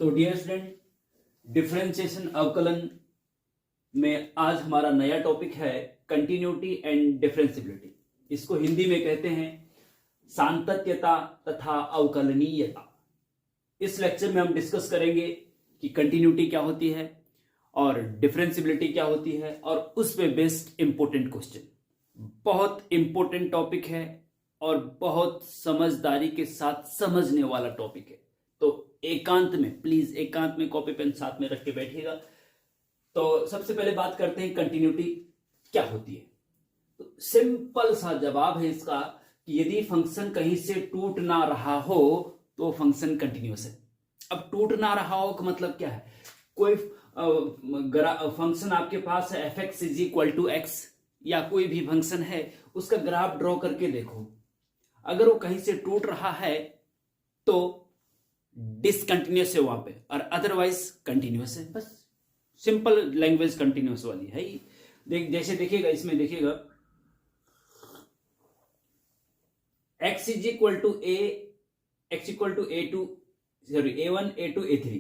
तो dear student, differentiation अवकलन में आज हमारा नया टॉपिक है कंटिन्यूटी एंड डिफरेंशिएबिलिटी। इसको हिंदी में कहते हैं सांतत्यता तथा अवकलनीयता। इस लेक्चर में हम डिस्कस करेंगे कि कंटिन्यूटी क्या होती है और डिफरेंशिएबिलिटी क्या होती है और उस पे बेस्ड इंपॉर्टेंट क्वेश्चन। बहुत इंपॉर्टेंट टॉपिक है और बहुत समझदारी के साथ समझने वाला टॉपिक है। तो एकांत में, प्लीज एकांत में कॉपी पेन साथ में रख के बैठिएगा। तो सबसे पहले बात करते हैं कंटिन्यूटी क्या होती है। तो सिंपल सा जवाब है इसका कि यदि फंक्शन कहीं से टूट ना रहा हो तो फंक्शन कंटिन्यूअस है। अब टूट ना रहा हो का मतलब क्या है? कोई फंक्शन आपके पास है f(x) = x या कोई भी फंक्शन है, उसका ग्राफ ड्रॉ करके देखो। अगर वो कहीं से टूट रहा है तो डिसकंटिन्यूअस है वहां पे, और अदरवाइज कंटिन्यूअस है। बस सिंपल लैंग्वेज कंटिन्यूअस वाली है। जैसे देखिएगा, इसमें देखिएगा x = a1 a2 a3।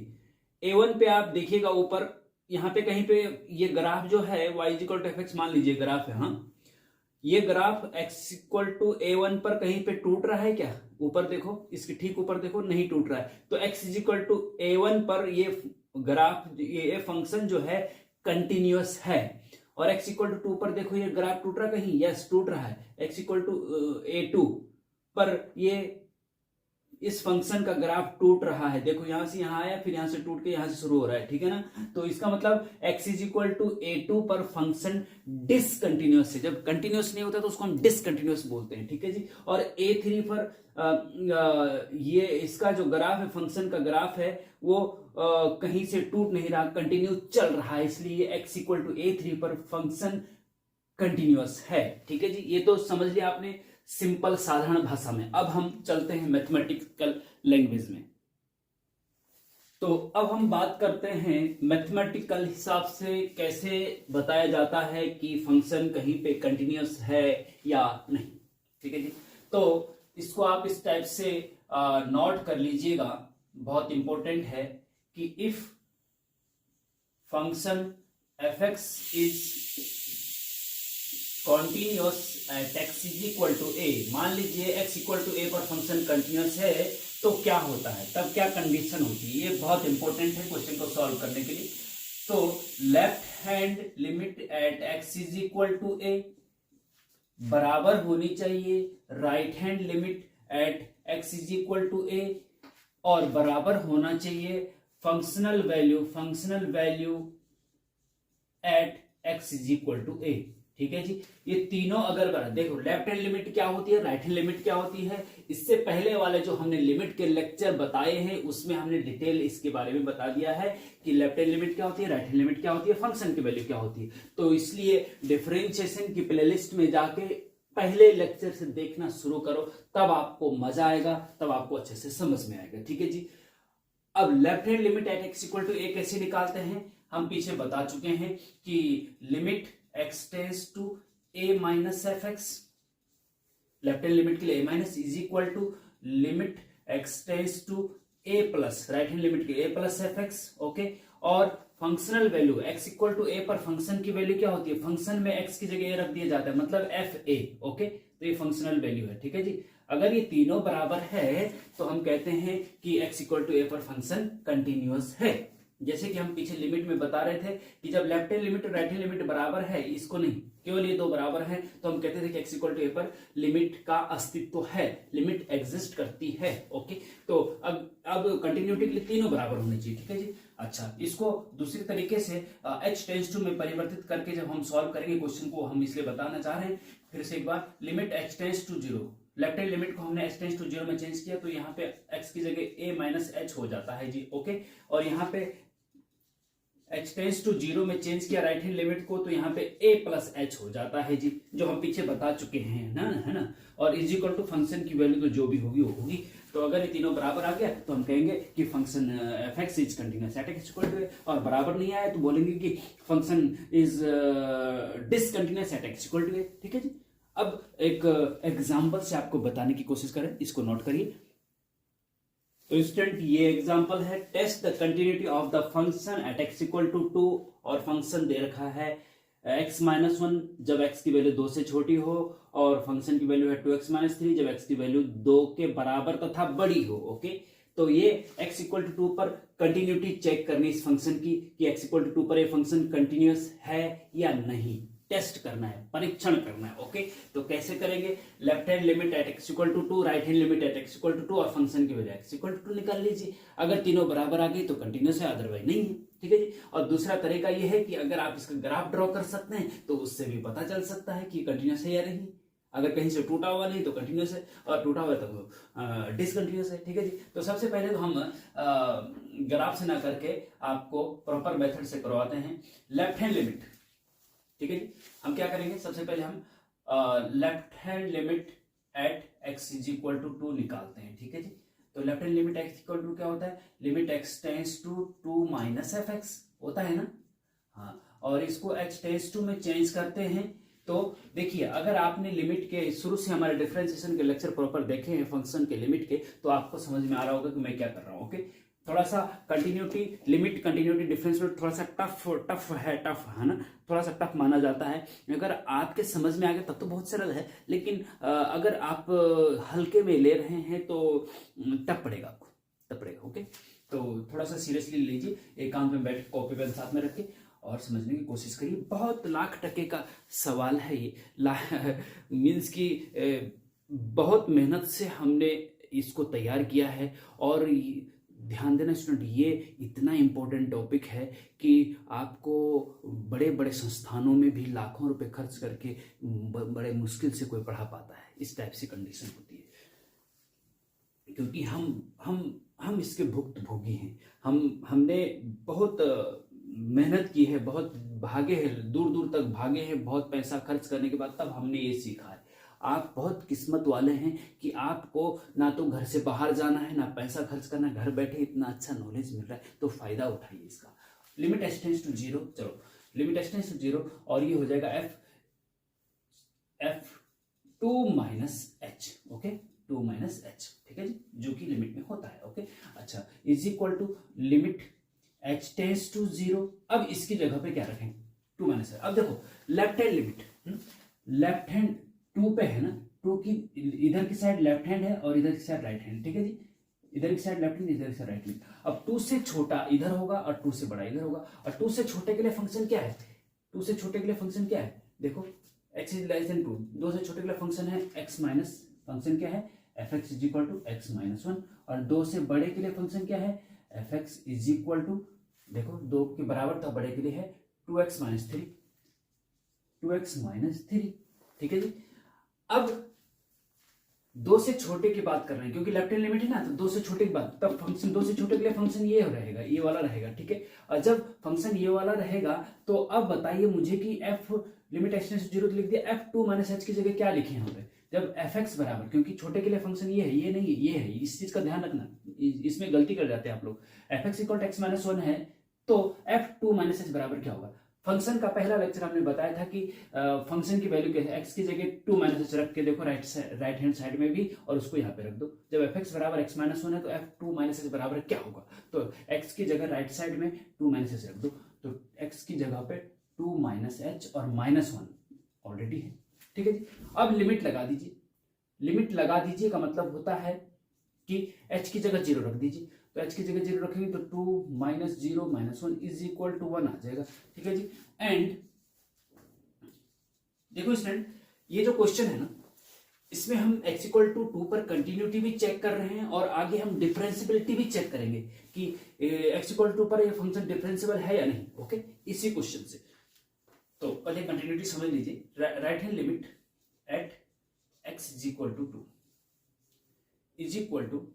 a1 पे आप देखिएगा ऊपर, यहां पे कहीं पे ये ग्राफ जो है y = f(x) मान लीजिए ग्राफ है। हाँ, ये ग्राफ x = a1 पर कहीं पे टूट रहा है क्या? ऊपर देखो, इसके ठीक ऊपर देखो, नहीं टूट रहा है। तो x = a1 पर ये ग्राफ, ये फंक्शन जो है कंटिन्यूअस है। और x = 2 पर देखो, ये ग्राफ टूट रहा कहीं? यस, टूट रहा है। x = a2 पर ये इस फंक्शन का ग्राफ टूट रहा है। देखो, यहां से यहां आया, फिर यहां से टूट के यहां से शुरू हो रहा है। ठीक है ना? तो इसका मतलब x = a2 पर फंक्शन डिसकंटिन्यूअस है। जब कंटिन्यूअस नहीं होता तो उसको हम डिसकंटिन्यूअस बोलते हैं। ठीक है जी। और a3 पर ये इसका जो ग्राफ है, फंक्शन का ग्राफ है, वो कहीं से टूट नहीं रहा, कंटिन्यू चल रहा है, इसलिए x = a3 पर फंक्शन कंटिन्यूअस है। ठीक है जी। ये तो समझ लिया आपने सिंपल साधारण भाषा में। अब हम चलते हैं मैथमेटिकल लैंग्वेज में। तो अब हम बात करते हैं मैथमेटिकल हिसाब से कैसे बताया जाता है कि फंक्शन कहीं पे कंटिन्यूअस है या नहीं। ठीक है जी। तो इसको आप इस टाइप से नोट कर लीजिएगा, बहुत इंपॉर्टेंट है कि if function f(x) is continuous at x = a। मान लीजिए x = a पर फंक्शन कंटिन्यूअस है, तो क्या होता है, तब क्या कंडीशन होती है? ये बहुत इंपॉर्टेंट है क्वेश्चन को सॉल्व करने के लिए। तो left hand limit at x = a बराबर होनी चाहिए right hand limit at x = a, और बराबर होना चाहिए functional value at x = a। ठीक है जी। ये तीनों अगर बराबर, देखो लेफ्ट हैंड लिमिट क्या होती है, राइट हैंड लिमिट क्या होती है। इससे पहले वाले जो हमने लिमिट के लेक्चर बताए हैं उसमें हमने डिटेल इसके बारे में बता दिया है कि लेफ्ट हैंड लिमिट क्या होती है, राइट हैंड लिमिट क्या होती है, फंक्शन की वैल्यू क्या होती है। तो इसलिए डिफरेंशिएशन की प्लेलिस्ट में जाके पहले लेक्चर से देखना शुरू करो, तब आपको मजा आएगा, तब आपको अच्छे से समझ में आएगा। ठीक है जी। अब left hand limit at x = a कैसे निकालते हैं? हम पीछे बता चुके हैं कि limit x tends to a - f(x), left hand limit के लिए a- is equal to limit x tends to a plus, right hand limit के a + f(x). ओके। और फंक्शनल वैल्यू x = a पर फंक्शन की वैल्यू क्या होती है? Function में x की जगह a रख दिया जाता है, मतलब fa। ओके। तो ये फंक्शनल वैल्यू है। ठीक है जी। अगर ये तीनों बराबर है तो हम कहते हैं कि x = a पर फंक्शन कंटिन्यूअस है। जैसे कि हम पीछे लिमिट में बता रहे थे कि जब लेफ्ट हैंड लिमिट और राइट हैंड लिमिट बराबर है, इसको नहीं, केवल ये दो बराबर है, तो हम कहते थे कि x = a पर लिमिट का अस्तित्व है, लिमिट एग्जिस्ट करती है। ओके। तो अब कंटिन्यूटी के लिए तीनों बराबर होने चाहिए। ठीक है जी। अच्छा, इसको दूसरी तरीके से h टेंस टू में परिवर्तित करके जब हम सॉल्व करेंगे क्वेश्चन को, हम इसलिए बताना चाह रहे हैं फिर से एक बार, limit h tends to 0, left hand limit को हमने h टेंस टू 0 में चेंज किया, तो यहाँ पे x की जगह a - h हो जाता है जी। ओके। और यहाँ पे h टेंस टू 0 में चेंज किया राइट हैंड लिमिट को, तो यहाँ पे a + h हो जाता है जी, जो हम पीछे बता चुके हैं ना, है ना। और इज इक्वल टू फंक्शन की वैल्यू तो जो भी होगी वो होगी। तो अगर ये तीनों बराबर आ गया तो हम कहेंगे कि function f(x) is continuous eight x = a, और बराबर नहीं आया तो बोलेंगे कि function is discontinuous at x = a। ठीक है जी। अब एक एग्जाम्पल से आपको बताने की कोशिश करें, इसको नोट करिए। तो स्टूडेंट ये एग्जांपल है, test the continuity of the function at x equal to 2 और फंक्शन दे रखा है x माइनस 1 जब x की वैल्यू 2 से छोटी हो और फंक्शन की वैल्यू है 2x माइनस 3 जब x की वैल्यू 2 के बराबर तथा बड़ी हो। ओके, तो ये x इक्वल टू 2 पर कंटिन्यूटी चेक करनी इस फंक्शन की कि x इक्वल टू 2 पर ये फंक्शन कंटिन्यूअस है या नहीं, टेस्ट करना है, परीक्षण करना है। ओके, तो कैसे करेंगे, left hand limit at x equal to 2, right hand limit at x equal to 2 और फंक्शन की वैल्यू x इक्वल टू 2 निकाल लीजिए। अगर तीनों बराबर आ गई तो कंटिन्यूअस है, अदरवाइज नहीं है। ठीक है जी। और दूसरा तरीका ये है कि अगर आप इसका ग्राफ ड्रॉ कर सकते हैं तो उससे भी पता चल सकता है कि कंटिन्यूअस है या नहीं। अगर कहीं से टूटा हुआ नहीं तो कंटिन्यूअस है, और टूटा हुआ तो डिसकंटिन्यूअस है। ठीक है जी। तो सबसे पहले तो हम ग्राफ से ना करके आपको प्रॉपर मेथड से करवाते हैं। लेफ्ट हैंड लिमिट, ठीक है जी, हम क्या करेंगे, सबसे पहले हम left hand limit at x is equal to 2 निकालते हैं। ठीक है जी। तो left hand limit x equal to क्या होता है, limit x tends to 2 minus F X होता है ना। हाँ, और इसको h टेंस टू में चेंज करते हैं। तो देखिए, अगर आपने लिमिट के शुरू से हमारे डिफरेंशिएशन के लेक्चर प्रॉपर देखे हैं फंक्शन के लिमिट के, तो आपको समझ में आ रहा होगा कि मैं क्या कर रहा हूं। ओके, थोड़ा सा कंटिन्यूटी लिमिट कंटिन्यूटी डिफरेंस थोड़ा सा टफ है ना, थोड़ा सा टफ माना जाता है। अगर आपके समझ में आ गया तब तो बहुत सरल है, लेकिन अगर आप हल्के में ले रहे हैं तो टफ पड़ेगा आपको, टफ पड़ेगा। ओके, तो थोड़ा सा सीरियसली लीजिए, एक काम में बैठ कॉपी पेन साथ में रख के और समझने की कोशिश करिए। बहुत लाख टके का सवाल है ये, मीन्स की बहुत मेहनत से हमने इसको तैयार किया है। और ध्यान देना स्टूडेंट, ये इतना इम्पोर्टेंट टॉपिक है कि आपको बड़े बड़े संस्थानों में भी लाखों रुपए खर्च करके बड़े मुश्किल से कोई पढ़ा पाता है। इस टाइप से कंडीशन होती है, क्योंकि हम इसके भुक्तभोगी हैं। हमने बहुत मेहनत की है, बहुत भागे हैं, दूर दूर तक भागे हैं, बहुत पैसा खर्च करने के बाद तब हमने ये सीखा है। आप बहुत किस्मत वाले हैं कि आपको ना तो घर से बाहर जाना है, ना पैसा खर्च करना है, घर बैठे इतना अच्छा नॉलेज मिल रहा है, तो फायदा उठाइए इसका। लिमिट x टेंड्स टू 0, चलो लिमिट x टेंड्स टू 0 और ये हो जाएगा f 2 minus h। Okay, 2 minus h, ठीक है जी, जो कि लिमिट में होता है। ओके, अच्छा, is equal to limit h tends to 0। अब इसकी जगह पे क्या रखें, 2 माइनस। अब देखो left hand limit, left hand 2 पे है ना, 2 की इधर की साइड लेफ्ट हैंड है और इधर की साइड राइट हैंड। ठीक है जी, इधर की साइड लेफ्ट हैंड, इधर की साइड राइट हैंड। अब 2 से छोटा इधर होगा और 2 से बड़ा इधर होगा। और 2 से छोटे के लिए फंक्शन क्या है, 2 से छोटे के लिए फंक्शन क्या है, देखो x इज लेस देन 2, 2 से छोटे के लिए फंक्शन है x माइनस, फंक्शन क्या है f(x) is equal to x minus 1। और 2 से बड़े के लिए फंक्शन क्या है f(x) इज इक्वल टू, देखो 2 के बराबर था, बड़े के लिए है 2x माइनस 3, 2x माइनस 3। ठीक है जी। अब 2 से छोटे की बात कर रहे हैं क्योंकि लेफ्ट हैंड लिमिट है ना, तो 2 से छोटे की बात, तब फंक्शन 2 से छोटे के लिए फंक्शन ये रहेगा, ये वाला रहेगा। ठीक है, और जब फंक्शन ये वाला रहेगा तो अब बताइए मुझे कि f limit x tends to 0 लिख दिया, f 2 माइनस h की जगह क्या लिखे यहाँ पे, जब f(x) बराबर, क्योंकि छोटे के लिए फंक्शन ये है, ये नहीं है, ये है, इस चीज का ध्यान रखना, इसमें गलती कर जाते हैं आप लोग। f(x) equal to x minus 1 है तो f 2 माइनस h बराबर क्या होगा। फंक्शन का पहला लेक्चर हमने बताया था कि फंक्शन की वैल्यू क्या है, x की जगह 2 माइनस h रख के देखो राइट हैंड साइड में भी, और उसको यहाँ पे रख दो। जब f(x) बराबर x माइनस 1 है तो f 2 माइनस h बराबर क्या होगा, तो x की जगह राइट साइड में 2 माइनस h रख दो, तो x की जगह पे 2 माइनस h और माइनस 1 ऑलरेडी है। ठीक है जी। अब लिमिट लगा दीजिए, लिमिट लगा दीजिए का मतलब होता है कि h की जगह 0 रख दीजिए, तो h की जगह 0 रखेंगे तो 2 minus 0 minus 1 is equal to 1 आ जाएगा। ठीक है जी। एंड देखो स्टूडेंट, ये जो क्वेश्चन है ना, इसमें हम x इक्वल टू 2 पर कंटिन्यूटी भी चेक कर रहे हैं और आगे हम डिफरेंशियबिलिटी भी चेक करेंगे कि x इक्वल टू पर ये फंक्शन डिफरेंशियबल है या नहीं। ओके, इसी क्वेश्चन से। तो पहले कंटिन्यूटी समझ लीजिए, right hand limit at x is equal to 2 is equal to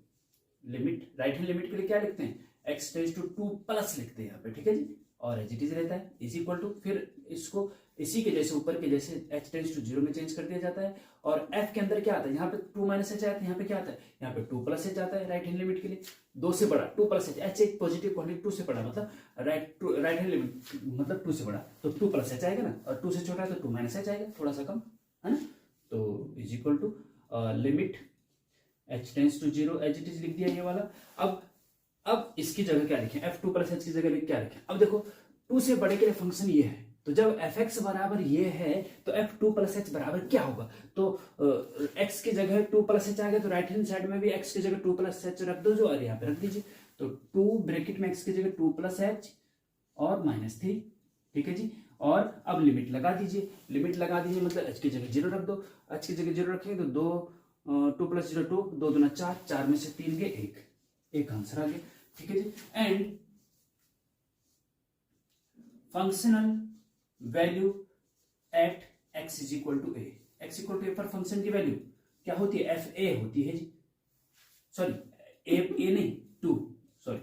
limit, right hand limit के लिए क्या लिखते हैं, x टेंड्स टू 2 प्लस लिखते हैं यहाँ पे। ठीक है जी, और एज इट इज रहता है, इज इक्वल टू, फिर इसको इसी के जैसे ऊपर के जैसे h टेंड्स टू 0 में चेंज कर दिया जाता है। और f के अंदर क्या आता है, यहाँ पे 2 माइनस h आता है, यहाँ पे क्या आता है, यहाँ पे 2 प्लस h आता है राइट हैंड लिमिट के लिए। 2 से बड़ा 2 प्लस h एक पॉजिटिव क्वांटिटी, 2 से बड़ा मतलब राइट हैंड लिमिट मतलब 2 से बड़ा, तो 2 प्लस h आएगा ना, और 2 से छोटा है तो 2 माइनस h आएगा, थोड़ा सा कम है ना। तो is equal to limit h tends to 0 as it is लिख दिया ये वाला। अब इसकी जगह क्या लिखें, f2 प्लस h की जगह क्या लिखें। अब देखो 2 से बड़े के लिए फंक्शन ये है, तो जब fx बराबर ये है तो f2 प्लस h बराबर क्या होगा, तो x की जगह 2 प्लस h आ गया, तो राइट हैंड साइड में भी x की जगह 2 प्लस h रख दो, जो और यहाँ पे रख दीजिए। तो 2 ब्रैकेट में x की जगह 2 प्लस h और -3, ठीक है जी। और अब लिमिट लगा दीजिए, लिमिट लगा दीजिए मतलब h की जगह 0 रख दो, h की जगह 0 रखेंगे तो 2 प्लस 0 2, 2 दूना 4, 4 में से 3 गए 1 आंसर आ गया, ठीक है जी। And functional value at x is equal to A, X equal to A पर फंक्शन की वैल्यू क्या होती है, एफ ए होती है जी, सॉरी ए नहीं 2, सॉरी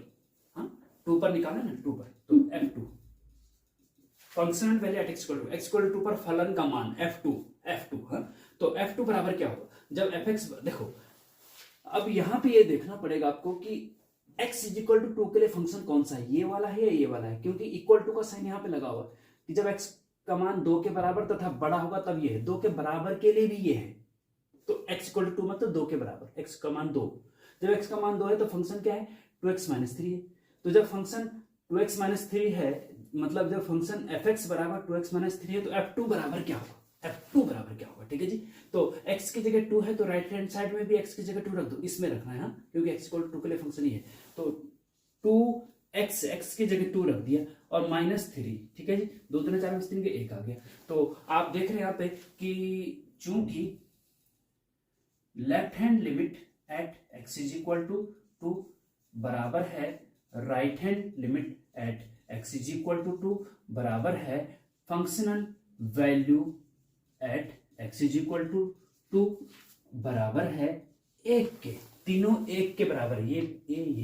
हाँ 2 पर निकाला ना 2 पर, तो f2 functional value at x equal to पर फलन का मान f2 हाँ, तो f2 बराबर क्या होगा जब fx, देखो अब यहां पे ये देखना पड़ेगा आपको कि x इज इक्वल टू 2 के लिए फंक्शन कौन सा है, ये वाला है या ये वाला है, क्योंकि इक्वल टू का साइन यहां पे लगा हुआ कि जब x का मान 2 के बराबर तथा बड़ा होगा तब ये है, 2 के बराबर के लिए भी ये है, तो x इक्वल टू 2 मतलब 2 के बराबर, x का मान 2, जब x का मान 2 है तो फंक्शन क्या है 2x माइनस 3 है, तो जब फंक्शन 2x माइनस 3 है मतलब जब फंक्शन fx बराबर 2x माइनस 3 है तो f2 बराबर क्या होगा, f2 बराबर क्या होगा, ठीक है जी। तो x की जगह 2 है तो राइट हैंड साइड में भी x की जगह 2 रख दो, इसमें रखना है हाँ, क्योंकि x इक्वल टू 2 के लिए फंक्शन ही है, तो 2x की जगह 2 रख दिया और -3, ठीक है जी, 2 दूना 4 में 3 के 1 आ गया। तो आप देख रहे हैं यहाँ पे कि चूंकि left hand limit at x is equal to 2 बराबर है right hand limit at x is equal to 2 बराबर है functional value at x is equal to 2 बराबर है 1 के, तीनों 1 के बराबर, ये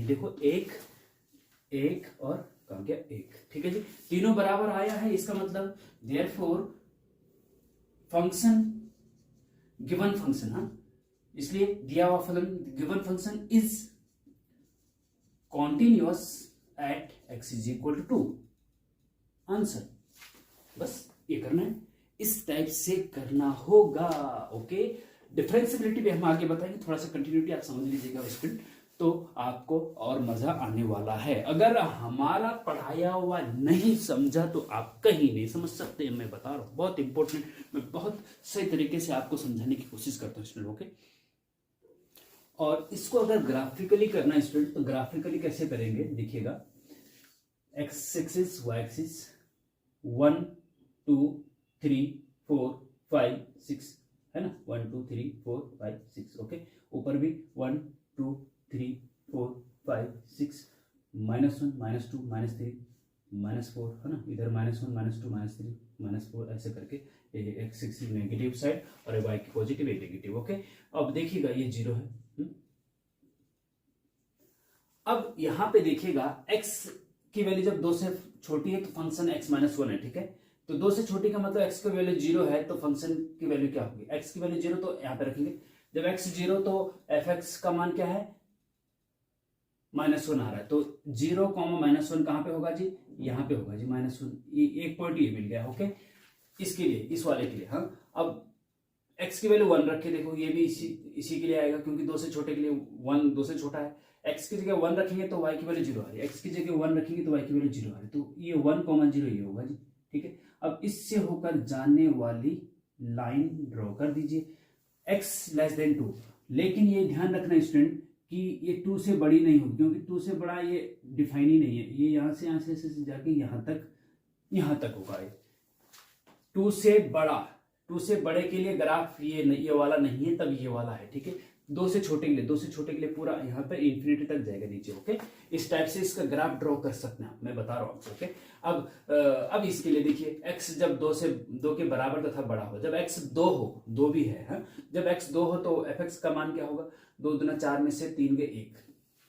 देखो 1 और कहा गया 1, ठीक है जी, तीनों बराबर आया है, इसका मतलब देयरफॉर फंक्शन गिवन फंक्शन, हाँ इसलिए दिया हुआ फलन given function is continuous at x is equal to 2, answer. बस ये करना है, इस टाइप से करना होगा, ओके। डिफरेंशिएबिलिटी भी हम आगे बताएंगे, थोड़ा सा कंटिन्यूटी आप समझ लीजिएगा स्टूडेंट, तो आपको और मजा आने वाला है। अगर हमारा पढ़ाया हुआ नहीं समझा तो आप कहीं नहीं समझ सकते, मैं बता रहा हूं, बहुत इंपॉर्टेंट, मैं बहुत सही तरीके से आपको समझाने की कोशिश करता हूं स्टूडेंट, ओके। और इसको अगर ग्राफिकली करना है स्टूडेंट, तो ग्राफिकली कैसे करेंगे देखिएगा, एक्स एक्सिस वाई एक्सिस 1 2 3 4 5 6 है ना, 1 2 3 4 5 6, ओके। ऊपर भी 1 2 3 4 5 6, -1 -2 -3 -4 है ना, इधर -1 -2 -3 -4, ऐसे करके एक्स एक्सिस नेगेटिव साइड और वाई की पॉजिटिव ए नेगेटिव, ओके। अब देखिएगा ये 0 है, अब यहां पे देखिएगा x की वैल्यू जब 2 से छोटी है तो फंक्शन x -1 है, ठीक है, तो 2 से छोटी का मतलब x की वैल्यू 0 है तो फंक्शन की वैल्यू क्या होगी, x की वैल्यू 0 तो यहां पे रखेंगे, जब x 0 तो fx का मान क्या है -1 आ रहा है, तो 0, -1 कहां पे होगा जी, यहां पे होगा जी -1, एक पॉइंट ये मिल गया, ओके। इसके लिए, इस वाले के लिए, हाँ अब x की वैल्यू 1 रखे, देखो ये भी इसी के लिए आएगा, क्योंकि 2 से छोटे के लिए 1 2 से छोटा है, x की जगह 1 रखेंगे तो y की वैल्यू 0 आ रही है, x की जगह 1 रखेंगे तो y की वैल्यू 0 आ रही है, तो ये 1, 0 ये होगा जी, ठीक है। अब इससे होकर जाने वाली लाइन ड्रॉ कर दीजिए, x लेस देन 2, लेकिन ये ध्यान रखना स्टूडेंट कि ये 2 से बड़ी नहीं होगी, क्योंकि 2 से बड़ा ये डिफाइन ही नहीं है, ये यहां से जाके यहां तक होगा, 2 से बड़ा, 2 से बड़े के लिए ग्राफ ये वाला नहीं है, तब ये वाला है, ठीक है। 2 से छोटे के लिए पूरा यहाँ पे इंफिनिटी तक जाएगा नीचे, ओके। इस टाइप से इसका ग्राफ ड्रॉ कर सकते हैं, मैं बता रहा हूँ आपको, ओके। अब इसके लिए देखिए, x जब 2 के बराबर तथा बड़ा हो, जब x 2 हो, 2 भी है, हाँ? जब x 2 हो तो fx का मान क्या होगा, 2 दूना 4 में से 3 गए 1,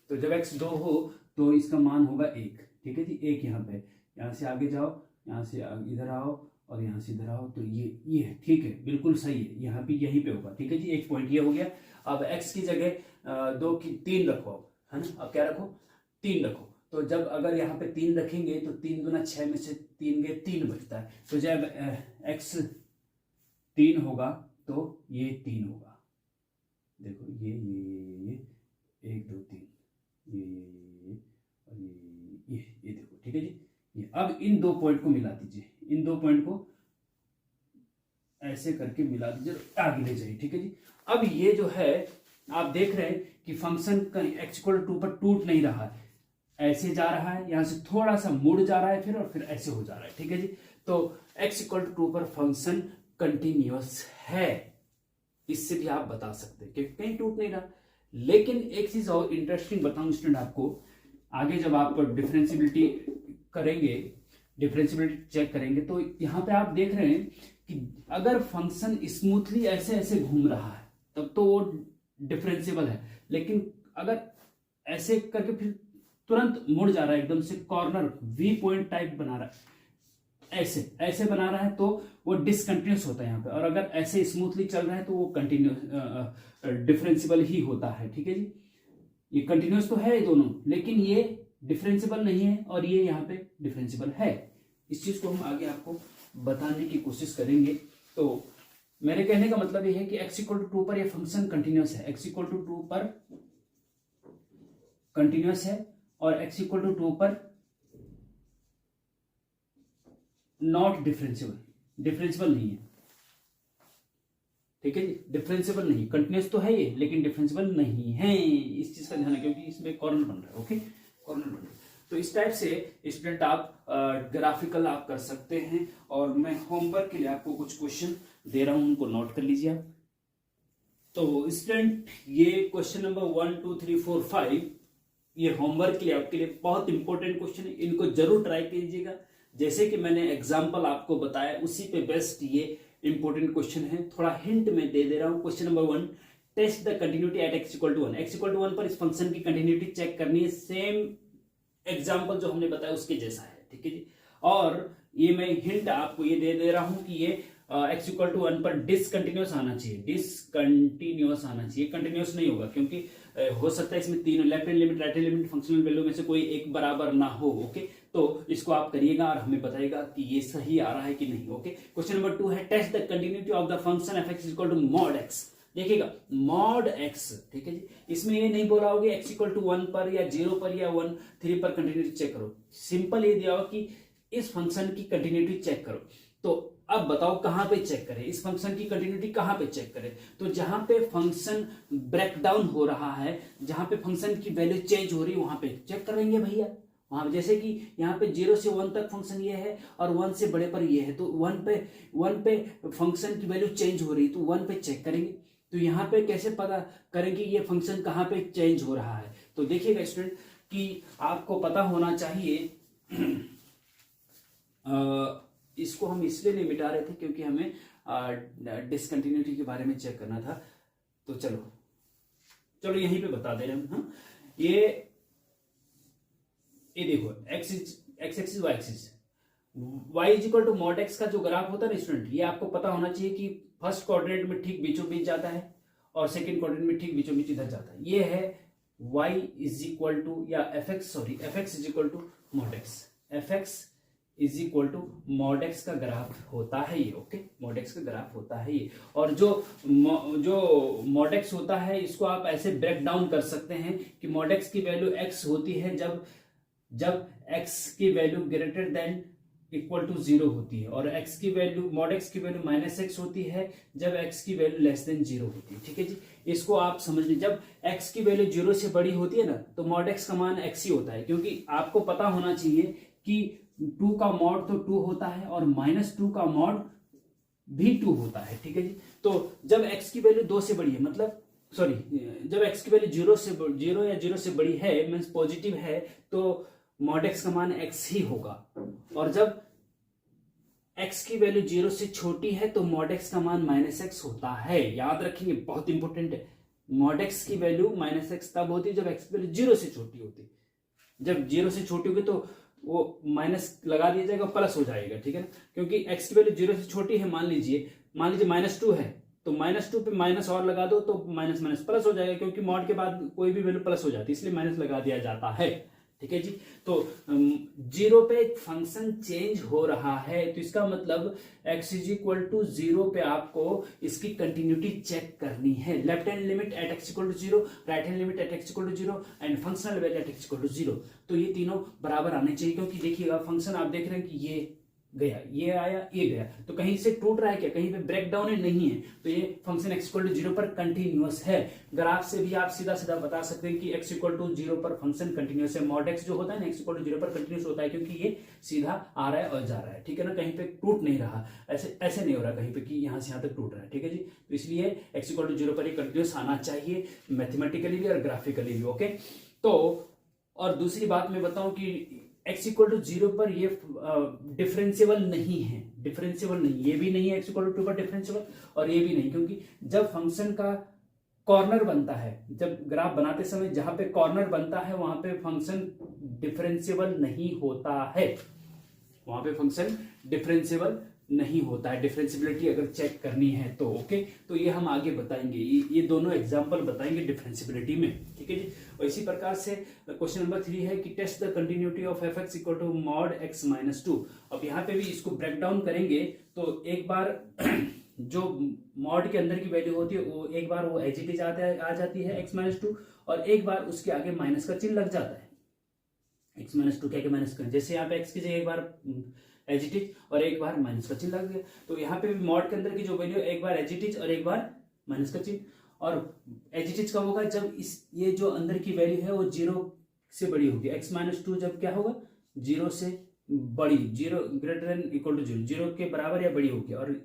तो जब x 2 हो तो इसका मान होगा 1, ठीक है जी, 1 यहाँ पे, यहाँ से आगे जाओ, यहाँ से इधर आओ और यहाँ से इधर आओ, तो ये है, ठीक है, बिल्कुल सही है, यहाँ पे यहीं पे होगा, ठीक है जी, एक पॉइंट ये हो गया। अब x की जगह 2 की 3 रखो, है ना, अब क्या रखो, 3 रखो, तो जब अगर यहाँ पे 3 रखेंगे तो 3 दूना 6 में से 3 गए 3 बचता है, तो जब x 3 होगा तो ये 3 होगा, देखो ये 1 2 3 ये और ये देखो, ठीक है जी। ये अब इन 2 पॉइंट को मिला दीजिए, इन 2 पॉइंट को ऐसे करके मिला दीजिए, आगे ले जाइए, ठीक है जी। अब ये जो है आप देख रहे हैं कि फंक्शन x इक्वल टू पर टूट नहीं रहा है, ऐसे जा रहा है, यहां से थोड़ा सा मुड़ जा रहा है फिर, और फिर ऐसे हो जा रहा है, ठीक है जी। तो x इक्वल टू 2 पर फंक्शन कंटिन्यूअस है, इससे भी आप बता सकते हैं कि कहीं टूट नहीं रहा। लेकिन एक चीज और इंटरेस्टिंग बताऊं स्टूडेंट आपको, आगे जब आप डिफरेंशियबिलिटी करेंगे, डिफरेंशियबिलिटी चेक करेंगे, तो यहां पे आप देख रहे हैं कि अगर फंक्शन स्मूथली ऐसे ऐसे घूम रहा है तब तो वो डिफरेंशियबल है, लेकिन अगर ऐसे करके फिर तुरंत मुड़ जा रहा है, एकदम से कॉर्नर वी पॉइंट टाइप बना रहा है, ऐसे ऐसे बना रहा है, तो वो डिसकंटिन्यूस होता है यहाँ पे। और अगर ऐसे स्मूथली चल रहा है तो वो कंटिन्यूस डिफरेंशियबल ही होता है, ठीक है जी। ये कंटिन्यूस तो है दोनों, लेकिन ये डिफरेंशियबल नहीं है और ये यहाँ पे डिफरेंशियबल है। इस चीज को हम आगे आपको बताने की कोशिश करेंगे। तो मेरे कहने का मतलब ये है कि x इक्वल टू 2 पर ये फंक्शन कंटिन्यूस है, x इक्वल टू 2 पर कंटिन्यूस है, और x इक्वल टू 2 पर नॉट डिफरेंशियबल, डिफरेंशियबल नहीं है, ठीक है जी। डिफरेंशियबल नहीं, कंटिन्यूस तो है ये लेकिन डिफरेंशियबल नहीं है, इस चीज का ध्यान है, क्योंकि इसमें कॉर्नर बन रहा है, ओके, कॉर्नर बन रहा है। तो इस टाइप से स्टूडेंट आप ग्राफिकल आप कर सकते हैं, और मैं होमवर्क के लिए आपको कुछ क्वेश्चन दे रहा हूं, उनको नोट कर लीजिए आप। तो स्टूडेंट ये क्वेश्चन नंबर 1 2 3 4 5 ये होमवर्क के लिए आपके लिए बहुत इंपॉर्टेंट क्वेश्चन है, इनको जरूर ट्राई कीजिएगा। जैसे कि मैंने एग्जाम्पल आपको बताया उसी पे बेस्ट ये इंपॉर्टेंट क्वेश्चन है। थोड़ा हिंट में दे रहा हूं। Question number 1, test the continuity at x equal to 1। x equal to 1 पर इस फंक्शन की कंटिन्यूटी चेक करनी है, सेम एग्जाम्पल जो हमने बताया उसके जैसा है, ठीक है जी। और ये मैं हिंट आपको ये दे रहा हूं कि ये x इक्वल टू 1 पर डिसकंटिन्यूस आना चाहिए, डिसकंटिन्यूस आना चाहिए, कंटिन्यूस नहीं होगा, क्योंकि हो सकता है इसमें तीनों left hand limit, right hand limit, functional value में से कोई एक बराबर ना हो, ओके। तो इसको आप करिएगा और हमें बताइएगा कि ये सही आ रहा है कि नहीं, ओके। क्वेश्चन नंबर 2 है, test the continuity of the function f(x) equal to mod x। देखिएगा मॉड x, ठीक है जी। इसमें ये नहीं बोला होगा x इक्वल टू 1 पर या 0 पर या 1 3 पर कंटिन्यूटी चेक करो, सिंपल ये दिया होगा कि इस फंक्शन की कंटिन्यूटी चेक करो। तो अब बताओ कहां पे चेक करें, इस फंक्शन की कंटिन्यूटी कहां पे चेक करें? तो जहां पे फंक्शन ब्रेक डाउन हो रहा है, जहां पे फंक्शन की वैल्यू चेंज हो रही है, वहां पे चेक करेंगे भैया। वहां जैसे कि यहाँ पे 0 से 1 तक फंक्शन ये है और 1 से बड़े पर ये है, तो 1 पे फंक्शन की वैल्यू चेंज हो रही है, तो 1 पे चेक करेंगे। तो यहाँ पे कैसे पता करेंगे ये फंक्शन कहाँ पे चेंज हो रहा है? तो देखिएगा स्टूडेंट कि आपको पता होना चाहिए इसको हम इसलिए नहीं मिटा रहे थे क्योंकि हमें डिसकंटिन्यूटी के बारे में चेक करना था। तो चलो यहीं पे बता दे रहे हैं हम। ये देखो x axis y axis, y is equal to mod x का जो ग्राफ होता है ना स्टूडेंट, ये आपको पता होना चाहिए कि फर्स्ट क्वाड्रेंट में ठीक बीचों बीच जाता है और सेकंड क्वाड्रेंट में ठीक बीचों बीच इधर जाता है। ये है y इज इक्वल टू या fx is equal to mod x, fx is equal to mod x का ग्राफ होता है ये, ओके। मॉड x का ग्राफ होता है ये, और जो मॉड x होता है इसको आप ऐसे ब्रेक डाउन कर सकते हैं कि मॉड x की वैल्यू x होती है जब x की value greater than equal to 0 होती है, और x की वैल्यू मॉड x की वैल्यू -x होती है जब x की वैल्यू लेस देन 0 होती है, ठीक है जी। इसको आप समझ लीजिए, जब x की वैल्यू 0 से बड़ी होती है ना तो मॉड x का मान x ही होता है, क्योंकि आपको पता होना चाहिए कि 2 का मॉड तो 2 होता है और -2 का मॉड भी 2 होता है, ठीक है जी। तो जब x की वैल्यू 2 से बड़ी है, मतलब जब x की वैल्यू 0 या 0 से बड़ी है मींस पॉजिटिव है, तो मॉड x का मान x ही होगा, और जब x की वैल्यू 0 से छोटी है तो मॉड x का मान -x होता है। याद रखिए, बहुत इंपॉर्टेंट है। मॉड x की वैल्यू -x तब होती है जब x की वैल्यू 0 से छोटी होती है। जब 0 से छोटी होगी तो वो माइनस लगा दिया जाएगा, प्लस हो जाएगा, ठीक है ना, क्योंकि x की वैल्यू 0 से छोटी है। मान लीजिए -2 है तो -2 पे माइनस और लगा दो तो माइनस प्लस हो जाएगा, क्योंकि मॉड के बाद कोई भी वैल्यू प्लस हो जाती है, इसलिए माइनस लगा दिया जाता है, ठीक है जी। तो 0 पे फंक्शन चेंज हो रहा है, तो इसका मतलब x इज इक्वल टू 0 पे आपको इसकी कंटिन्यूटी चेक करनी है। Left hand limit at x equal to 0, right hand limit at x equal to 0 and functional value at x equal to 0। तो ये तीनों बराबर आने चाहिए, क्योंकि देखिएगा फंक्शन आप देख रहे हैं कि ये गया, ये आया, ये गया, तो कहीं से टूट रहा है क्या, कहीं पे ब्रेक डाउन है नहीं है, तो ये फंक्शन x इक्वल टू 0 पर कंटिन्यूअस है। ग्राफ से भी आप सीधा सीधा बता सकते हैं कि x इक्वल टू 0 पर फंक्शन कंटिन्यूअस है। मॉड x जो होता है ना, x इक्वल टू 0 पर कंटिन्यूअस होता है, क्योंकि ये सीधा आ रहा है और जा रहा है, ठीक है ना, कहीं पे टूट नहीं रहा, ऐसे नहीं हो रहा कहीं पे कि यहां से यहां तक टूट रहा है, ठीक है जी। तो इसलिए x इक्वल टू 0 पर ये कंटिन्यूअस आना चाहिए, मैथमेटिकली भी और ग्राफिकली भी, ओके। तो और दूसरी बात मैं बताऊं कि x इक्वल टू 0 पर ये डिफरेंशिएबल नहीं है, डिफरेंशिएबल नहीं, ये भी नहीं है x इक्वल टू 2 पर डिफरेंशिएबल, और ये भी नहीं, क्योंकि जब फंक्शन का कॉर्नर बनता है, जब ग्राफ बनाते समय जहां पे कॉर्नर बनता है वहां पे फंक्शन डिफरेंशिएबल नहीं होता है, वहां पे फंक्शन डिफरेंशिएबल नहीं होता है। डिफरेंशिएबिलिटी अगर चेक करनी है तो ओके, तो ये हम आगे बताएंगे, ये दोनों एग्जांपल बताएंगे डिफरेंशिएबिलिटी में, ठीक है जी। और इसी प्रकार से क्वेश्चन नंबर 3 है कि test the continuity of F x equal to mod x minus 2। अब यहाँ पे भी इसको ब्रेक डाउन करेंगे तो एक बार जो मॉड के अंदर की वैल्यू होती है वो एक बार वो एज इट इज आ जाती है x माइनस 2, और एक बार उसके आगे माइनस का चिन्ह लग जाता है, x माइनस 2 क्या माइनस का, जैसे यहाँ पे x की जगह एक बार एज इट इज और एक बार माइनस का चिन्ह लग गया, तो यहाँ पे भी मॉड के अंदर की जो वैल्यू एक बार एज इट इज और एक बार माइनस का चिन्ह। और एज इट इज कब होगा, जब ये जो अंदर की वैल्यू है वो 0 से बड़ी होगी, x माइनस 2 जब क्या होगा 0 से बड़ी, 0 ग्रेटर देन इक्वल टू 0, 0 के बराबर या बड़ी होगी, और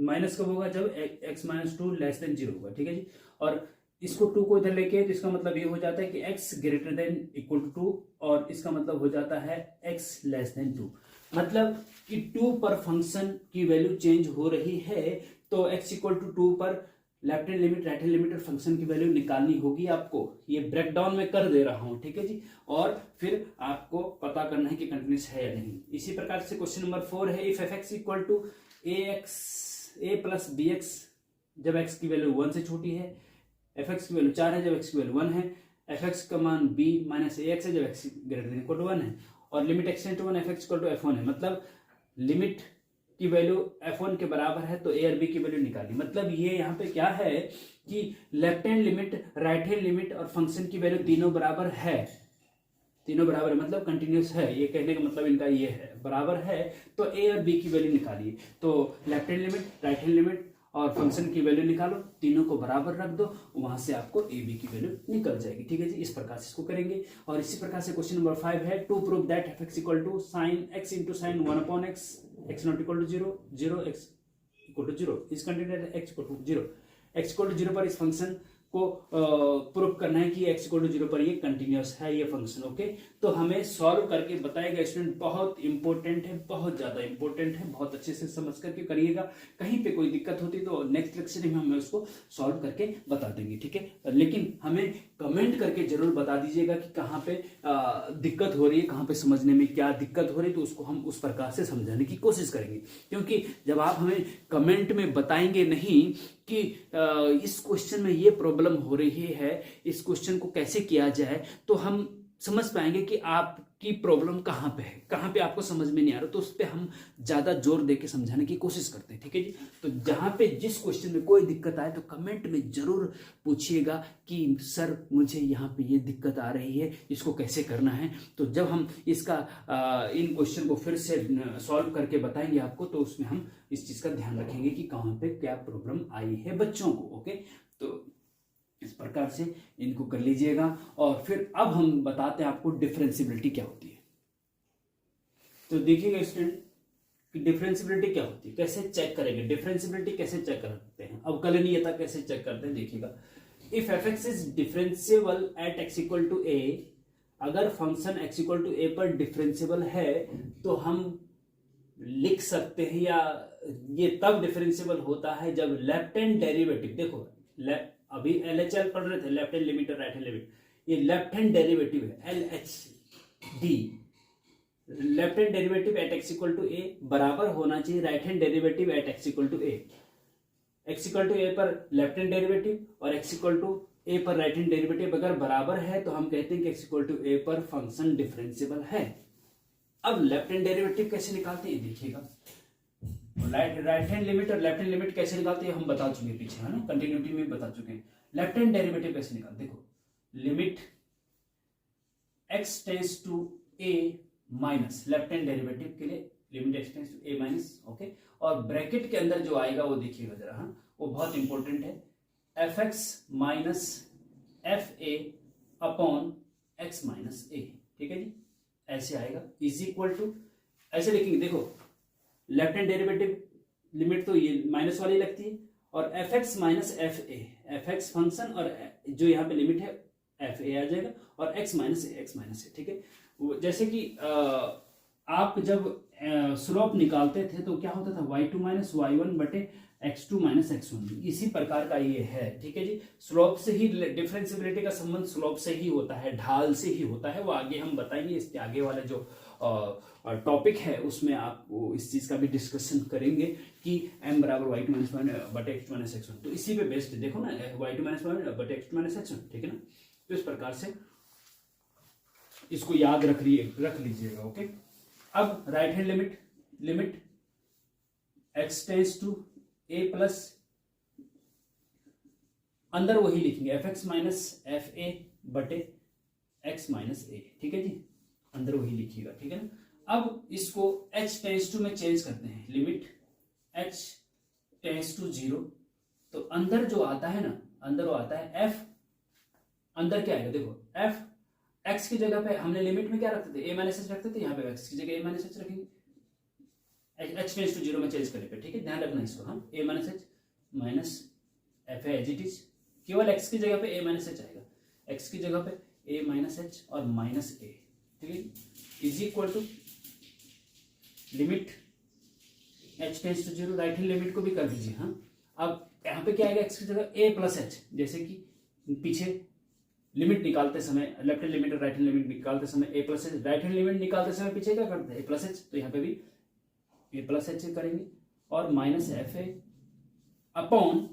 माइनस कब होगा जब x माइनस 2 लेस देन 0 होगा, ठीक है जी। और इसको 2 को इधर लेके तो इसका मतलब ये हो जाता है कि x greater than equal to 2, और इसका मतलब हो जाता है x लेस देन 2, मतलब कि 2 पर फंक्शन की वैल्यू चेंज हो रही है, तो x इक्वल टू 2 पर left hand limit right hand limit और फंक्शन की वैल्यू निकालनी होगी आपको। ये ब्रेक डाउन में कर दे रहा हूं, ठीक है जी, और फिर आपको पता करना है कि कंटिन्यूअस है या नहीं। इसी प्रकार से क्वेश्चन नंबर 4 है, if F x equal to A plus B X, जब x की वैल्यू 1 से छोटी है, एफ एक्स की वैल्यू 4 है जब x की वैल्यू 1 है, एफ एक्स का मान b माइनस ए एक्स है जब x greater than equal to 1 है, और limit x tends to 1 F x equal to f1 है, मतलब लिमिट की वैल्यू f1 के बराबर है तो a और b की वैल्यू निकाली। मतलब ये यहाँ पे क्या है कि left hand limit right hand limit और फंक्शन की वैल्यू तीनों बराबर है, तीनों बराबर है, मतलब कंटिन्यूअस है, ये कहने का मतलब इनका ये है, बराबर है, तो a और b की वैल्यू निकालिए। तो left hand limit right hand limit और फंक्शन की वैल्यू निकालो, तीनों को बराबर रख दो, वहां से आपको ए बी की वैल्यू निकल जाएगी, ठीक है जी। इस प्रकार से इसको करेंगे। और इसी प्रकार से क्वेश्चन नंबर 5 है, to prove that F x equal to sine X into sine 1 upon X, X not equal to 0, 0 X equal to 0 is continuous at x equal to 0, X equal to 0 पर इस function को prove करना है कि x equal to 0 पर ये continuous है ये फंक्शन, ओके। तो हमें सॉल्व करके बताएगा स्टूडेंट, बहुत इंपॉर्टेंट है, बहुत ज्यादा इंपॉर्टेंट है, बहुत अच्छे से समझ करके करिएगा। कहीं पे कोई दिक्कत होती तो नेक्स्ट लेक्चर में हम उसको सॉल्व करके बता देंगे, ठीक है। लेकिन हमें कमेंट करके जरूर बता दीजिएगा कि कहाँ पे दिक्कत हो रही है, कहाँ पे समझने में क्या दिक्कत हो रही है, तो उसको हम उस प्रकार से समझाने की कोशिश करेंगे। क्योंकि जब आप हमें कमेंट में बताएंगे नहीं कि इस क्वेश्चन में ये प्रॉब्लम हो रही है, इस क्वेश्चन को कैसे किया जाए, तो हम समझ पाएंगे कि आपकी प्रॉब्लम कहाँ पे है, कहाँ पे आपको समझ में नहीं आ रहा, तो उस पर हम ज्यादा जोर देके समझाने की कोशिश करते हैं, ठीक है जी। तो जहां पे जिस क्वेश्चन में कोई दिक्कत आए तो कमेंट में जरूर पूछिएगा कि सर मुझे यहाँ पे ये दिक्कत आ रही है, इसको कैसे करना है। तो जब हम इसका इन क्वेश्चन को फिर से सॉल्व करके बताएंगे आपको, तो उसमें हम इस चीज का ध्यान रखेंगे कि कहाँ पे क्या प्रॉब्लम आई है बच्चों को, ओके। तो इस प्रकार से इनको कर लीजिएगा। और फिर अब हम बताते हैं आपको डिफरेंशिएबिलिटी क्या होती है। तो देखिएगा स्टूडेंट कि डिफरेंशिएबिलिटी क्या होती है, कैसे चेक करेंगे, डिफरेंशिएबिलिटी कैसे चेक करते हैं, अवकलनीयता कैसे चेक करते हैं, देखिएगा। If F x is differentiable at x equal to A, अगर function X equal to A पर डिफरेंशिएबल है तो हम लिख सकते हैं, या ये तब डिफरेंशिएबल होता है जब लेफ्ट हैंड डेरिवेटिव, देखो अभी LHL पढ़ रहे थे, लेफ्ट हैंड लिमिट और राइट हैंड लिमिट, ये लेफ्ट हैंड डेरिवेटिव है LHD, left hand derivative at x equal to A बराबर होना चाहिए right hand derivative at x equal to A. X equal to A पर लेफ्ट हैंड डेरिवेटिव और X equal to A पर right hand derivative अगर बराबर है तो हम कहते हैं कि x इक्वल टू ए पर फंक्शन डिफरेंशिएबल है। अब लेफ्ट हैंड डेरिवेटिव कैसे निकालते हैं देखिएगा, राइट हैंड लिमिट और लेफ्ट हैंड लिमिट कैसे निकालते हैं हम बता चुके हैं पीछे, है ना, कंटिन्यूटी में बता चुके हैं। लेफ्ट हैंड डेरिवेटिव कैसे निकालते, देखो limit x tends to a minus, left hand derivative के लिए limit x tends to a minus, okay, और ब्रैकेट के अंदर जो आएगा वो देखिएगा जरा, हाँ, वो बहुत इंपॉर्टेंट है, fx minus fa upon x minus a, ठीक है जी, ऐसे आएगा, इज इक्वल टू, ऐसे लिखेंगे, देखो लेफ्ट हैंड डेरिवेटिव लिमिट तो ये माइनस वाली लगती है, और fx minus fa, fx function और जो यहाँ पे लिमिट है fa आ जाएगा, और x माइनस a, ठीक है। जैसे कि आप जब स्लोप निकालते थे तो क्या होता था, y2 माइनस y1 बटे x2 माइनस x1, इसी प्रकार का ये है, ठीक है जी। स्लोप से ही डिफरेंशिएबिलिटी का संबंध स्लोप से ही होता है, ढाल से ही होता है, वो आगे हम बताएंगे, इसके आगे वाले जो टॉपिक है उसमें आप इस चीज का भी डिस्कशन करेंगे कि m बराबर y2 माइनस y1 बटे x2 माइनस x1, तो इसी पे बेस्ड देखो ना, y2 माइनस y1 बटे x2 माइनस x1, ठीक है ना। तो इस प्रकार से इसको याद रख लीजिएगा, ओके। अब right hand limit x tends to a plus, अंदर वही लिखेंगे fx माइनस fa बटे x माइनस a, ठीक है जी, अंदर वही लिखिएगा, ठीक है ना। अब इसको h टेंड्स टू में चेंज करते हैं, लिमिट h टेंड्स टू 0, तो अंदर जो आता है ना, अंदर वो आता है f, अंदर क्या आएगा देखो, f x की जगह पे हमने लिमिट में क्या रखते थे, a माइनस एच रखते थे, यहाँ पे x की जगह a माइनस एच रखेंगे, h टेंड्स टू 0 में चेंज करने पे, ठीक है, ध्यान रखना इसको, हाँ, a minus H minus f है एज इट इज, केवल x की जगह पे a माइनस एच आएगा, x की जगह पे a माइनस एच और माइनस a, ठीक है, is equal to limit h tends to 0, right hand limit को भी कर दीजिए, हाँ। अब यहाँ पे क्या आएगा, x की जगह a प्लस एच, जैसे कि पीछे लिमिट निकालते समय, लेफ्ट हैंड लिमिट और राइट हैंड लिमिट निकालते समय a plus H, right hand limit निकालते समय पीछे क्या करते हैं, a प्लस एच, तो यहाँ पे भी a प्लस एच करेंगे, और माइनस fa अपॉन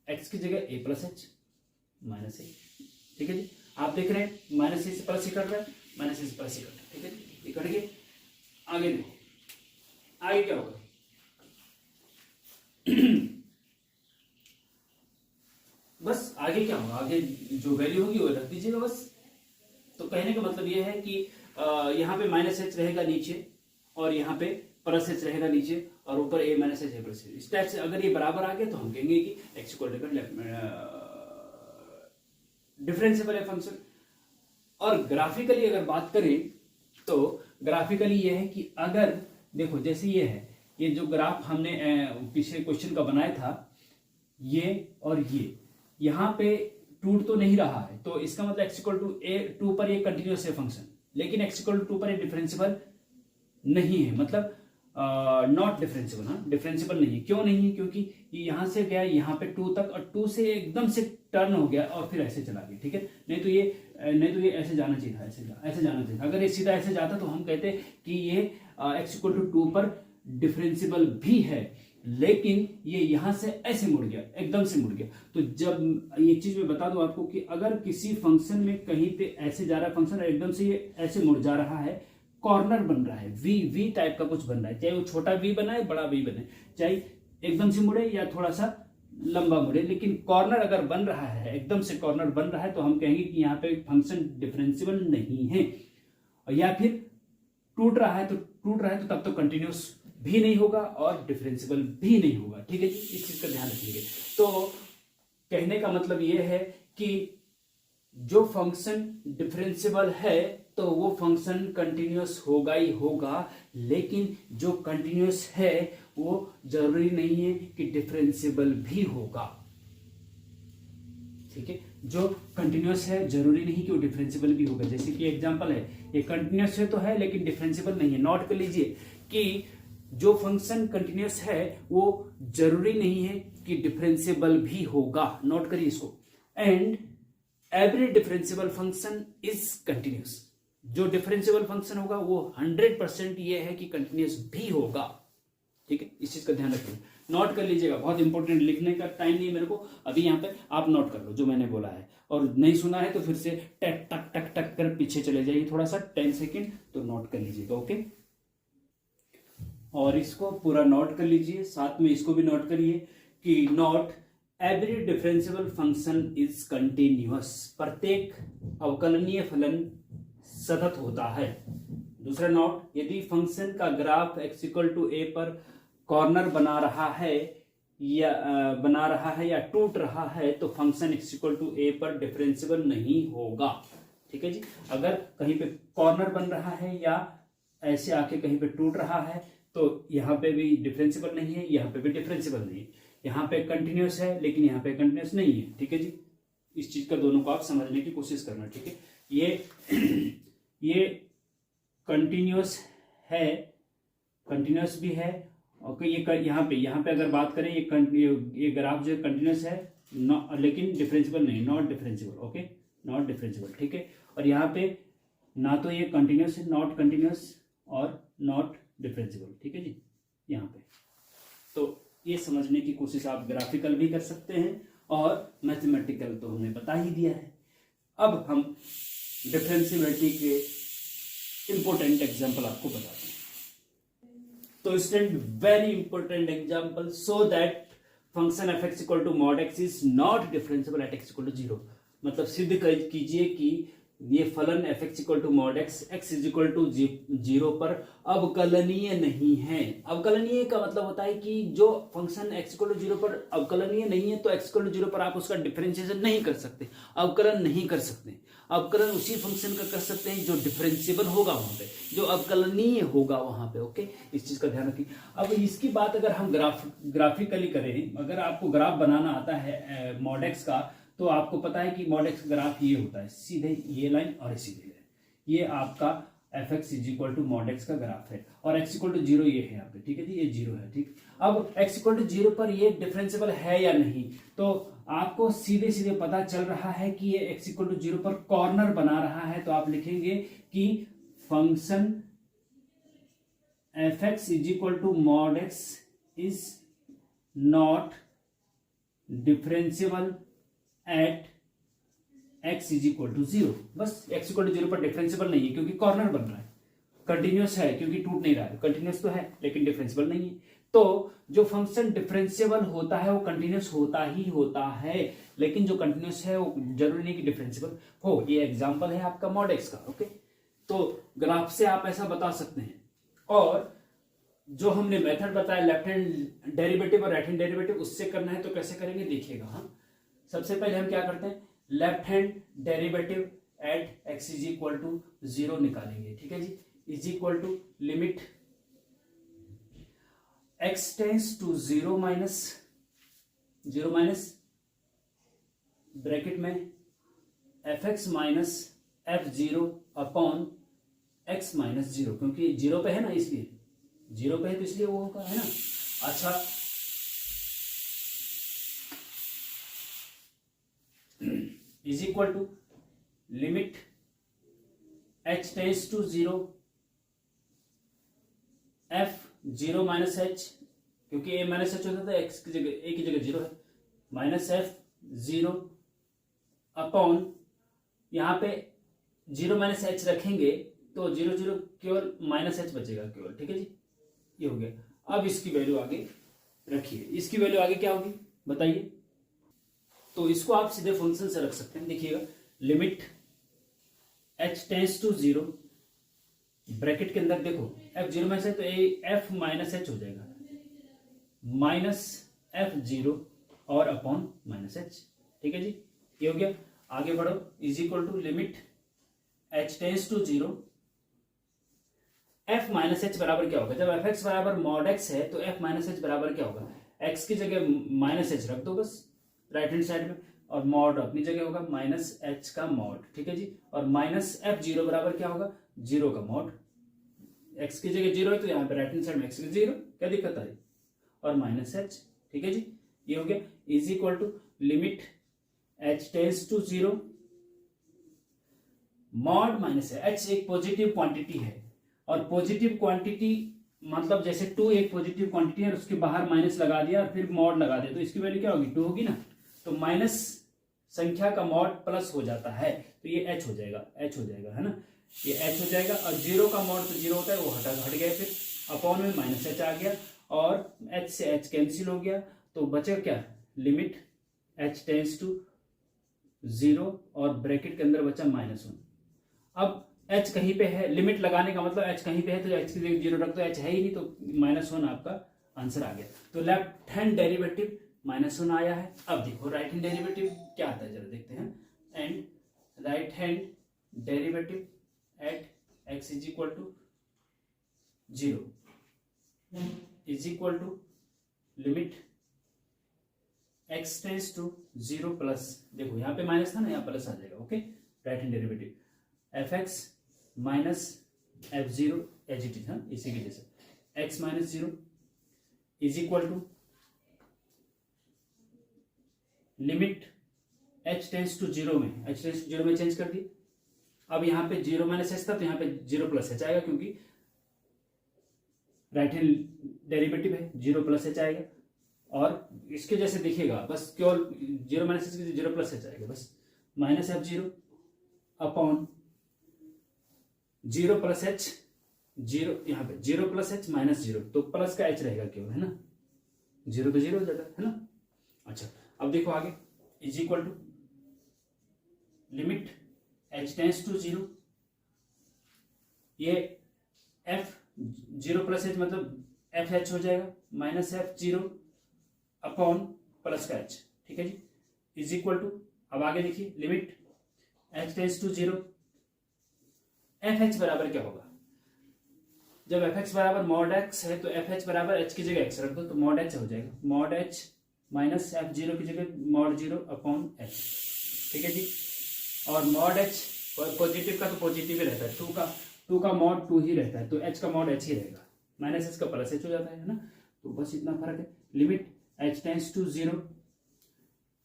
x की जगह a plus H minus a, ठीक है जी। आप देख रहे हैं माइनस से प्लस ही कर रहा है, माइनस से प्लस ही कर रहा है, ठीक है जी, ये कट गए। आगे देखो, आगे क्या होगा बस आगे क्या होगा, आगे जो वैल्यू होगी वो रख दीजिएगा बस। तो कहने का मतलब ये है कि यहाँ पे माइनस एच रहेगा नीचे, और यहाँ पे प्लस एच रहेगा नीचे, और ऊपर a minus H plus H, इस टाइप से अगर ये बराबर आ गया तो हम कहेंगे कि x इक्वल टू डिफरेंशिएबल है फंक्शन। और ग्राफिकली अगर बात करें तो ग्राफिकली ये है कि अगर देखो जैसे ये है, ये जो ग्राफ हमने पिछले क्वेश्चन का बनाया था, ये और ये यहाँ पे टूट तो नहीं रहा है, तो इसका मतलब x इक्वल टू a2 पर ये कंटिन्यूअस है फंक्शन, लेकिन x इक्वल टू 2 पर ये डिफरेंशिएबल नहीं है, मतलब नॉट डिफरेंशिएबल, हाँ, डिफरेंशिएबल नहीं है। क्यों नहीं है, क्योंकि ये यहाँ से गया यहाँ पे 2 तक, और 2 से एकदम से टर्न हो गया और फिर ऐसे चला गया, ठीक है। नहीं तो ये ऐसे जाना चाहिए था, ऐसे जाना चाहिए था। अगर ये सीधा ऐसे जाता तो हम कहते कि ये x इक्वल टू 2 पर डिफरेंशिएबल भी है, लेकिन ये यहां से ऐसे मुड़ गया, एकदम से मुड़ गया। तो जब ये चीज मैं बता दूं आपको कि अगर किसी फंक्शन में कहीं पे ऐसे जा रहा है फंक्शन, एकदम से ये ऐसे मुड़ जा रहा है, कॉर्नर बन रहा है, वी टाइप का कुछ बन रहा है, चाहे वो छोटा वी बनाए बड़ा वी बने, चाहे एकदम से मुड़े या थोड़ा सा लंबा मुड़े, लेकिन कॉर्नर अगर बन रहा है, एकदम से कॉर्नर बन रहा है, तो हम कहेंगे कि यहाँ पे फंक्शन डिफरेंशिएबल नहीं है। या फिर टूट रहा है तो तब तो कंटिन्यूस भी नहीं होगा और डिफरेंशिएबल भी नहीं होगा, ठीक है जी, इस चीज का ध्यान रखिएगा। तो कहने का मतलब यह है कि जो फंक्शन डिफरेंशिएबल है तो वो फंक्शन कंटिन्यूअस होगा ही होगा, लेकिन जो कंटिन्यूअस है वो जरूरी नहीं है कि डिफरेंशिएबल भी होगा, ठीक है। जो कंटिन्यूअस है जरूरी नहीं कि वो डिफरेंशिएबल भी होगा। जैसे कि एग्जांपल है, ये कंटिन्यूअस है तो है लेकिन डिफरेंशिएबल नहीं है। नोट कर लीजिए कि जो फंक्शन कंटिन्यूअस है वो जरूरी नहीं है कि डिफरेंशिएबल भी होगा, नोट करिए इसको। And every differentiable function is continuous, जो डिफरेंशिएबल फंक्शन होगा वो 100% ये है कि कंटिन्यूअस भी होगा, ठीक है, इस चीज का ध्यान रखिए, नोट कर लीजिएगा, बहुत इंपॉर्टेंट, लिखने का टाइम नहीं मेरे को अभी, यहाँ पे आप नोट कर लो जो मैंने बोला है, और नहीं सुना है तो फिर से टक टक टक टक कर पीछे चले जाइए थोड़ा सा 10 सेकेंड, तो नोट कर लीजिएगा। ओके, और इसको पूरा नोट कर लीजिए, साथ में इसको भी नोट करिए कि note every differential function is continuous, प्रत्येक अवकलनीय फलन सतत होता है। दूसरा नोट, यदि फंक्शन का graph x equal to a पर कॉर्नर बना रहा है या टूट रहा है तो function x equal to a पर डिफरेंशियल नहीं होगा। ठीक है जी, अगर कहीं पे कॉर्नर बन रहा है या ऐसे आके कहीं पे टूट रहा है तो यहाँ पे भी डिफरेंशियल नहीं है, यहाँ पे भी डिफरेंशियल नहीं है, यहाँ पे कंटिन्यूस है लेकिन यहाँ पे कंटिन्यूस नहीं है। ठीक है जी, इस चीज का दोनों को आप समझने की कोशिश करना। ठीक है, ये कंटिन्यूस है, कंटिन्यूस भी है। ओके, ये यहाँ पे अगर बात करें ये ग्राफ जो कंटिन्यूस है लेकिन डिफरेंशियल नहीं, not differential. Okay, not differential. ठीक है, और यहाँ पे ना तो ये कंटिन्यूस है, नॉट कंटिन्यूस, और नॉट डिफरेंशियल। ठीक है जी, यहाँ पे तो ये समझने की कोशिश आप ग्राफिकल भी कर सकते हैं और मैथमेटिकल तो हमने बता ही दिया है। अब हम डिफरेंशियबिलिटी के इंपॉर्टेंट एग्जांपल आपको बताते हैं। तो student, very important example, so that function f x equal to mod x is not differentiable at x equal to 0। मतलब सिद्ध कीजिए कि ये फलन f x equal to mod x is equal to 0 पर अवकलनीय नहीं है। अवकलनीय का मतलब होता है कि जो फंक्शन एक्स इक्वल टू 0 पर अवकलनीय नहीं है तो एक्स इक्वल टू 0 पर आप उसका डिफरेंशिएशन नहीं कर सकते, अवकलन नहीं कर सकते। अवकलन उसी फंक्शन का कर सकते हैं जो डिफरेंशिएबल होगा वहां पे, जो अवकलनीय होगा वहां पे। ओके, इस चीज का ध्यान रखिए। अब इसकी बात अगर हम ग्राफिकली करें, अगर आपको ग्राफ बनाना आता है मॉड एक्स का, तो आपको पता है कि मॉड एक्स का ग्राफ ये होता है, सीधे ये लाइन और ये सीधे लाइन, ये आपका f x is equal to mod x का ग्राफ है, और एक्स इक्वल टू 0 ये है यहाँ पे। ठीक है जी, ये 0 है। ठीक, अब एक्स इक्वल टू 0 पर ये डिफरेंशिएबल है या नहीं, तो आपको सीधे सीधे पता चल रहा है कि ये एक्स इक्वल टू 0 पर कॉर्नर बना रहा है, तो आप लिखेंगे कि function f x is equal to mod x is not differentiable at x is equal to 0। बस x इक्वल टू 0 पर डिफरेंशिएबल नहीं है क्योंकि कॉर्नर बन रहा है। कंटिन्यूस है क्योंकि टूट नहीं रहा है, कंटिन्यूस तो है लेकिन डिफरेंशिएबल नहीं है। तो जो फंक्शन डिफरेंशिएबल होता है वो कंटिन्यूस होता ही होता है, लेकिन जो कंटिन्यूस है वो जरूरी नहीं कि डिफरेंशिएबल हो। ये एग्जांपल है आपका मॉड एक्स का। ओके, तो ग्राफ से आप ऐसा बता सकते हैं। और जो हमने मेथड बताया लेफ्ट हैंड डेरिवेटिव और राइट हैंड डेरिवेटिव, उससे करना है तो कैसे करेंगे देखिएगा। हाँ, सबसे पहले हम क्या करते हैं, left hand derivative at X is equal to 0 निकालेंगे। ठीक है जी, is equal to limit X tends to 0 minus bracket में F X minus F 0 upon X minus 0, क्योंकि 0 पे है ना, इसलिए 0 पे है तो इसलिए वो होगा, है ना। अच्छा, is equal to limit h tends to 0 f 0 minus h, क्योंकि ए माइनस एच होता था, एक्स की जगह ए की जगह 0 है, माइनस एफ 0 अपॉन, यहाँ पे 0 माइनस एच रखेंगे तो 0 0 केवल माइनस एच बचेगा केवल। ठीक है जी, ये हो गया। अब इसकी वैल्यू आगे रखिए, इसकी वैल्यू आगे क्या होगी बताइए। तो इसको आप सीधे फंक्शन से रख सकते हैं। देखिएगा, limit h tends to 0 bracket के अंदर देखो f 0 माइनस है तो f माइनस एच हो जाएगा, माइनस f 0 और अपॉन माइनस एच। ठीक है जी, ये हो गया। आगे बढ़ो, is equal to limit h tends to 0 f minus h बराबर क्या होगा, जब एफ एक्स बराबर मॉड एक्स है तो f माइनस एच बराबर क्या होगा, x की जगह माइनस एच रख दो बस राइट हैंड साइड में, और मॉड अपनी जगह होगा माइनस एच का मॉड। ठीक है जी, और माइनस एफ 0 बराबर क्या होगा, 0 का मॉड। एक्स की जगह 0 है तो यहाँ पे राइट हैंड साइड में एक्स की 0, क्या दिक्कत आई, और माइनस एच। ठीक है जी, ये हो गया। Is equal to limit h tends to 0 mod minus है, एच एक पॉजिटिव क्वांटिटी है और पॉजिटिव क्वांटिटी मतलब जैसे 2 एक पॉजिटिव क्वांटिटी है, उसके बाहर माइनस लगा दिया और फिर मॉड लगा दिया, तो इसकी वैल्यू क्या होगी, 2 होगी ना। तो माइनस संख्या का मॉड प्लस हो जाता है, तो ये h हो जाएगा, है ना, ये h हो जाएगा। और 0 का मॉड तो 0 होता है, वो हट गया, फिर अपॉन में माइनस h आ गया और h से h कैंसिल हो गया, तो बचा क्या, लिमिट h टेंड्स टू 0 और ब्रैकेट के अंदर बचा -1। अब h कहीं पे है, लिमिट लगाने का मतलब h कहीं पे है, तो h की जगह 0 रख दो, h है ही नहीं, तो -1 आपका आंसर आ गया। तो लेफ्ट हैंड डेरिवेटिव -1 आया है। अब देखो राइट हैंड डेरिवेटिव क्या आता है, जरा देखते हैं। And right hand derivative at x is equal to 0 is equal to limit x tends to 0 plus, देखो यहाँ पे माइनस था ना, यहाँ प्लस आ जाएगा। Okay, right hand derivative fx minus f0 as it is, हाँ इसी की जैसे x minus 0 is equal to limit h tends to 0 में, h टेंड्स टू 0 में चेंज कर दिए। अब यहाँ पे 0 माइनस h था, तो यहाँ पे 0 प्लस h आएगा, क्योंकि राइट हैंड डेरिवेटिव है, 0 प्लस h आएगा। और इसके जैसे देखिएगा, बस केवल 0 माइनस h 0 प्लस h आएगा, बस minus f0 upon 0 plus h, 0 यहाँ पे 0 प्लस h माइनस 0, तो प्लस का h रहेगा केवल, है ना, 0 तो 0 हो जाता है ना। अच्छा, अब देखो आगे, is equal to limit h tends to 0, ये f 0 प्लस h मतलब एफ एच हो जाएगा, माइनस f0 अपॉन प्लस का h, ठीक है जी, इज इक्वल टू, अब आगे देखिए limit h tends to 0, f h बराबर क्या होगा, जब एफ एक्स बराबर मॉड x है तो एफ एच बराबर h की जगह x रख दो, तो मॉड h हो जाएगा, मॉड h माइनस f0 की जगह मॉड 0 अपॉन h, ठीक है जी। और मॉड h पॉजिटिव का तो पॉजिटिव ही रहता है, 2 का मॉड 2 ही रहता है, तो h का मॉड h ही रहेगा, माइनस h का प्लस h हो जाता है ना। तो बस इतना फर्क है। लिमिट h टेंड्स टू 0,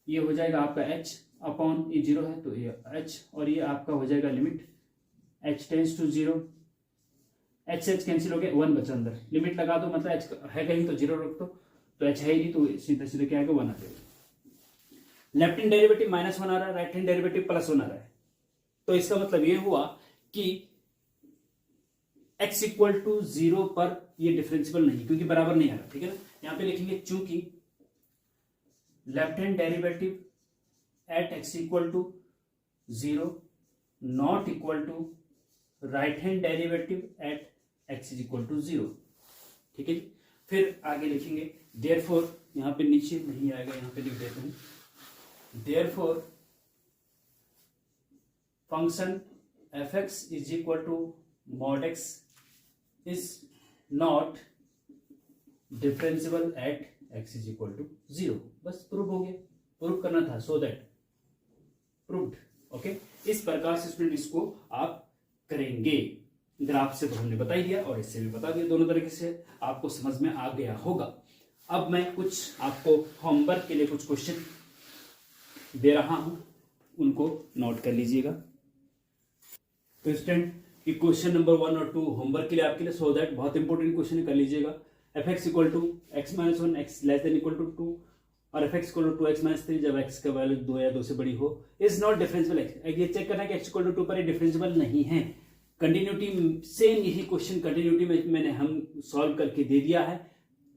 ये हो जाएगा आपका h अपॉन, ये 0 है तो ये h, और ये आपका हो जाएगा limit h tends to 0, h से h कैंसिल हो गया, 1 बचा अंदर, लिमिट लगा दो, मतलब h है कहीं तो 0 रख दो, तो h है ही नहीं, तो सीधे सीधे क्या आएगा, 1 आ जाएगा। लेफ्ट हैंड डेरिवेटिव -1 आ रहा है, राइट हैंड डेरिवेटिव +1 आ रहा है, तो इसका मतलब ये हुआ कि x इक्वल टू 0 पर ये डिफरेंशियल नहीं, क्योंकि बराबर नहीं आ रहा, ठीक है ना। यहाँ पे लिखेंगे चूंकि left hand derivative at x equal to 0 not equal to right hand derivative at x is equal to 0, ठीक है जी। फिर आगे लिखेंगे देयरफॉर, यहाँ पे नीचे नहीं आएगा, यहाँ पे लिख देते हैं, therefore function fx is equal to mod x is not differentiable at x is equal to 0। बस प्रूव हो गया, प्रूव करना था, सो दैट प्रूव्ड। ओके, इस प्रकार से स्टूडेंट इसको आप करेंगे। ग्राफ से तो हमने बता ही दिया और इससे भी बता दिया, दोनों तरीके से आपको समझ में आ गया होगा। अब मैं कुछ आपको होमवर्क के लिए कुछ क्वेश्चन दे रहा हूं, उनको नोट कर लीजिएगा। तो स्टूडेंट कि क्वेश्चन नंबर 1 और 2 होमवर्क के लिए आपके लिए, सो दैट बहुत इंपॉर्टेंट क्वेश्चन कर लीजिएगा। F x equal to x minus 1 x less than equal to 2 और f x equal to 2x minus 3 जब x का वैल्यू 2 या 2 से बड़ी हो इज नॉट डिफरेंशियल एक्स। ये चेक करना है कि x इक्वल टू 2 पर ये डिफरेंशियल नहीं है। कंटिन्यूटी सेम यही क्वेश्चन कंटिन्यूटी में मैंने हम सॉल्व करके दे दिया है।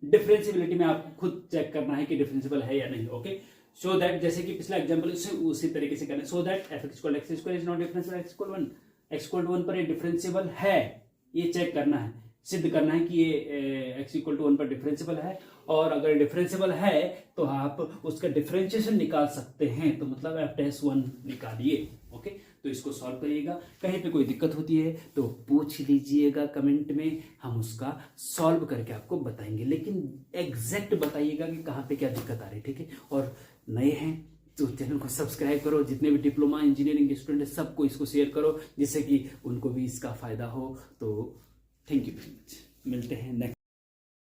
डिफरेंशियबिलिटी में आप खुद चेक करना है कि डिफरेंशियल है या नहीं। ओके, सो दैट जैसे कि पिछला एग्जांपल उसी तरीके से करना है। So that F x equal x square is not differential x equal 1, x equal to 1 पर ये डिफरेंशियल है, ये चेक करना है, सिद्ध करना है कि ये x इक्वल टू 1 पर डिफरेंशियल है। और अगर डिफरेंशियल है तो आप उसका डिफरेंशिएशन निकाल सकते हैं, तो मतलब f'1 निकालिए। ओके, तो इसको सॉल्व करिएगा। कहीं पे कोई दिक्कत होती है तो पूछ लीजिएगा कमेंट में, हम उसका सॉल्व करके आपको बताएंगे, लेकिन एग्जैक्ट बताइएगा कि कहाँ पे क्या दिक्कत आ रही है, ठीक है। और नए हैं तो चैनल को सब्सक्राइब करो, जितने भी डिप्लोमा इंजीनियरिंग के स्टूडेंट है सबको इसको शेयर करो, जिससे कि उनको भी इसका फायदा हो। तो थैंक यू वेरी मच, मिलते हैं नेक्स्ट।